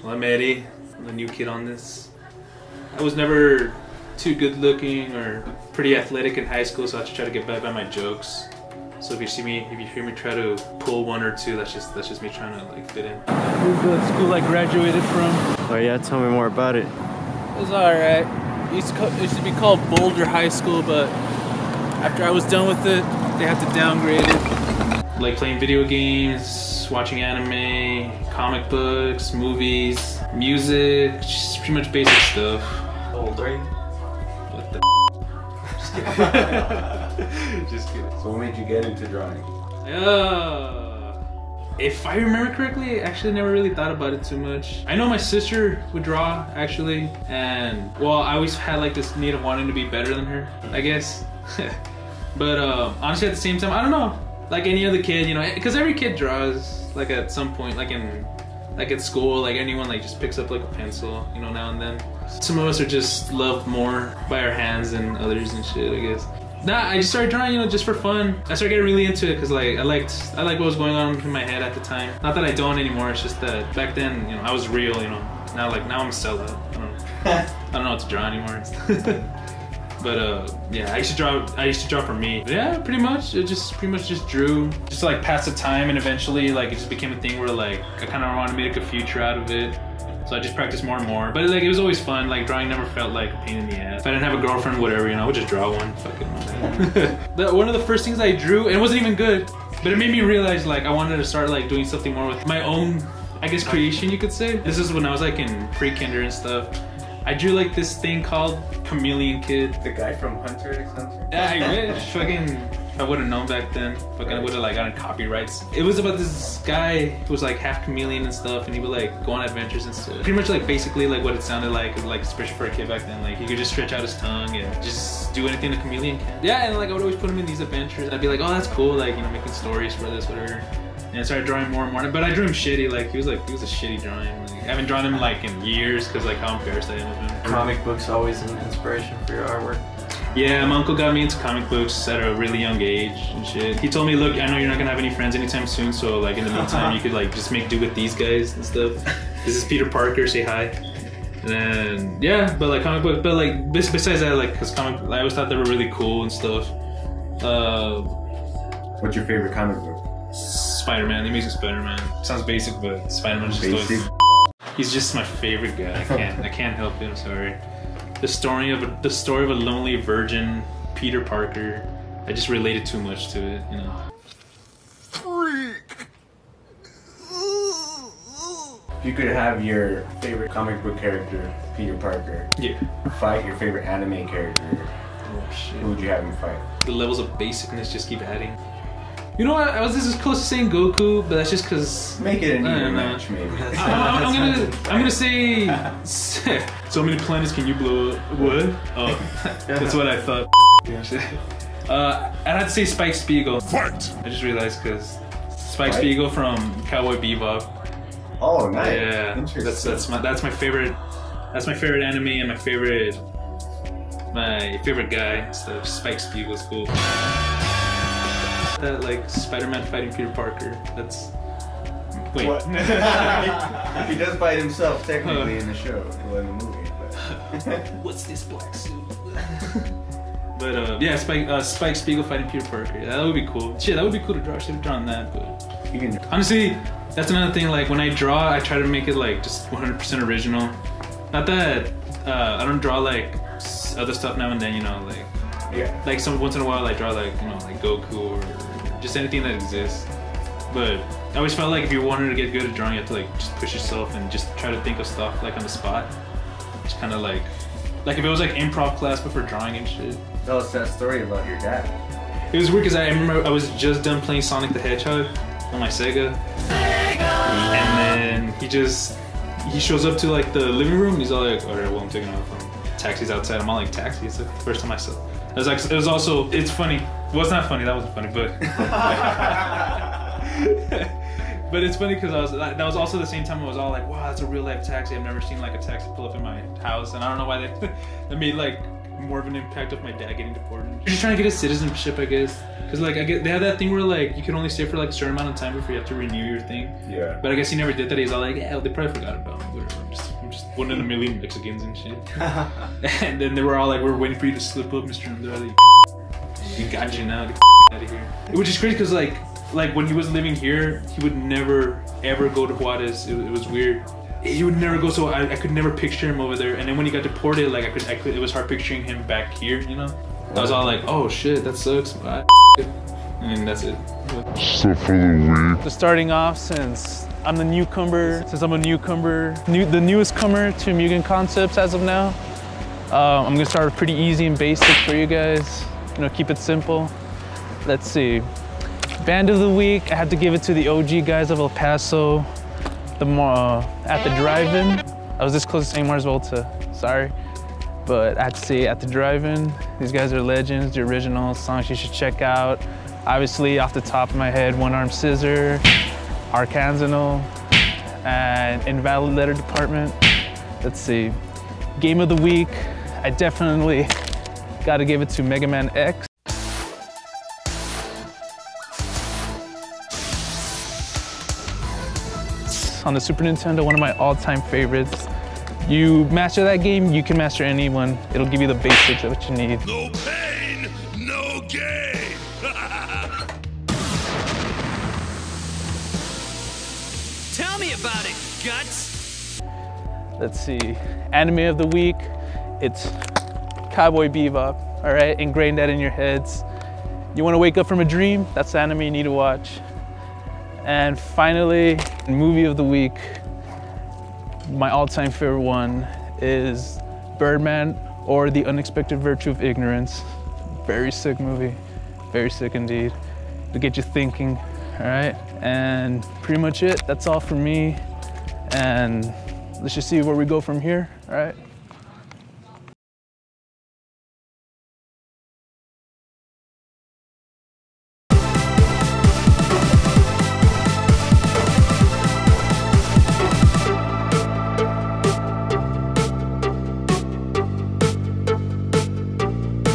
Well, I'm Eddie. I'm the new kid on this. I was never too good looking or pretty athletic in high school, so I just try to get back by my jokes. So if you hear me try to pull one or two, that's just me trying to like fit in. Who's the school I graduated from? Oh yeah, tell me more about it. It was alright. It used to be called Boulder High School, but after I was done with it, they had to downgrade it. Like playing video games, watching anime, comic books, movies, music, just pretty much basic stuff. How old are you? What the Just kidding. Just kidding. So what made you get into drawing? If I remember correctly, I actually never really thought about it too much. I know my sister would draw, actually, and well, I always had like this need of wanting to be better than her, I guess. But honestly, at the same time, I don't know. Like any other kid, you know, because every kid draws, like at some point, like at school, like anyone like just picks up like a pencil, you know, now and then. Some of us are just loved more by our hands than others and shit, I guess. Nah, I just started drawing, you know, just for fun. I started getting really into it because like I liked what was going on in my head at the time. Not that I don't anymore, it's just that back then, you know, I was real, you know. Now I'm a sellout. I don't know what to draw anymore. But yeah, I used to draw for me. Yeah, pretty much. It just pretty much just drew just to like pass the time, and eventually like it just became a thing where like I kind of wanted to make a future out of it. So I just practiced more and more. But like it was always fun. Like drawing never felt like a pain in the ass. If I didn't have a girlfriend, whatever, you know, I would just draw one. Fucking. One of the first things I drew, and it wasn't even good, but it made me realize like I wanted to start like doing something more with my own, I guess, creation, you could say. This is when I was like in pre-kinder and stuff. I drew like this thing called Chameleon Kid. The guy from Hunter x Hunter? Yeah, I wish. Fucking, if I would have known back then, fucking I would have like gotten copyrights. It was about this guy who was like half chameleon and stuff, and he would like go on adventures and stuff. Pretty much like basically like what it sounded like especially for a kid back then. Like he could just stretch out his tongue and just do anything the chameleon can. Yeah, and like I would always put him in these adventures. I'd be like, oh, that's cool, like, you know, making stories for this, whatever. And I started drawing more and more, but I drew him shitty. Like he was a shitty drawing. Like, I haven't drawn him like in years because like how embarrassed I am of him. Comic books always an inspiration for your artwork? Yeah, my uncle got me into comic books at a really young age and shit. He told me, look, I know you're not gonna have any friends anytime soon, so like in the meantime you could like just make do with these guys and stuff. This is Peter Parker, say hi. And then yeah, but like comic book, but like besides that, like because I always thought they were really cool and stuff. What's your favorite comic book? Spider-Man, the Amazing Spider-Man. Sounds basic, but Spider-Man's just always, he's just my favorite guy. I can't help it, I'm sorry. The story of a lonely virgin, Peter Parker. I just related too much to it, you know. Freak. If you could have your favorite comic book character, Peter Parker, yeah, fight your favorite anime character, oh shit, who would you have him fight? The levels of basicness just keep adding. You know what? I was this close to saying Goku, but that's just because. Make it an even match, maybe. I'm gonna say. So many planets can you blow up? What? Oh, that's what I thought. I'd have to say Spike Spiegel. Fight! I just realized because Spike Spiegel from Cowboy Bebop. Oh, nice. Yeah, that's my favorite. That's my favorite anime and my favorite guy. So Spike Spiegel's cool. That like Spider-Man fighting Peter Parker. That's wait. What? He does fight himself technically in the show, well, in the movie. But what's this black suit? But yeah, Spike Spiegel fighting Peter Parker. Yeah, that would be cool. Shit, that would be cool to draw. I should have drawn that, but you can. Honestly, that's another thing. Like when I draw, I try to make it like just 100% original. Not that I don't draw like other stuff now and then, you know, like. Yeah. Like once in a while I draw like, you know, like Goku or just anything that exists. But I always felt like if you wanted to get good at drawing, you have to like just push yourself and just try to think of stuff like on the spot. Just kind of like if it was like improv class but for drawing and shit. Tell us that story about your dad. It was weird because I remember I was just done playing Sonic the Hedgehog on my Sega. And then he shows up to like the living room and he's all like, alright, well I'm taking off. Taxi's outside. I'm all like, taxi? It's like the first time I saw it. It was also, it's funny. Well, it's not funny, that wasn't funny, but but it's funny because that was also the same time I was all like, wow, that's a real life taxi. I've never seen like a taxi pull up in my house, and I don't know why they made like more of an impact of my dad getting deported. You're just trying to get his citizenship, I guess. Cause like they have that thing where like you can only stay for like a certain amount of time before you have to renew your thing. Yeah. But I guess he never did that. He's all like, yeah, they probably forgot about me. Whatever. I'm just one in a million Mexicans and shit. And then they were all like, we're waiting for you to slip up, Mr. Andrade. We got you now. Get out of here. Which is crazy because like when he was living here, he would never ever go to Juarez. It was weird. He would never go, so I could never picture him over there. And then when he got deported, like I could, it was hard picturing him back here, you know? I was all like, oh shit, that sucks. Bye. And that's it. So starting off, since I'm a newcomer, the newest comer to Mugen Concepts as of now, I'm gonna start pretty easy and basic for you guys. You know, keep it simple. Let's see. Band of the week, I have to give it to the OG guys of El Paso. At the drive-in. I was this close to saying Marsvolta, sorry. But I have to say at the drive-in, these guys are legends, the original songs you should check out. Obviously, off the top of my head, One Arm Scissor, Arkansanal, and Invalid Letter Department. Let's see. Game of the week, I definitely gotta give it to Mega Man X. On the Super Nintendo, one of my all-time favorites. You master that game, you can master anyone. It'll give you the basics of what you need. No pain, no gain. Tell me about it, Guts. Let's see, anime of the week, it's Cowboy Bebop, all right? Ingrain that in your heads. You wanna wake up from a dream? That's the anime you need to watch. And finally, movie of the week, my all-time favorite one is Birdman or The Unexpected Virtue of Ignorance. Very sick movie, very sick indeed. It'll get you thinking, all right? And pretty much it, that's all from me. And let's just see where we go from here, all right?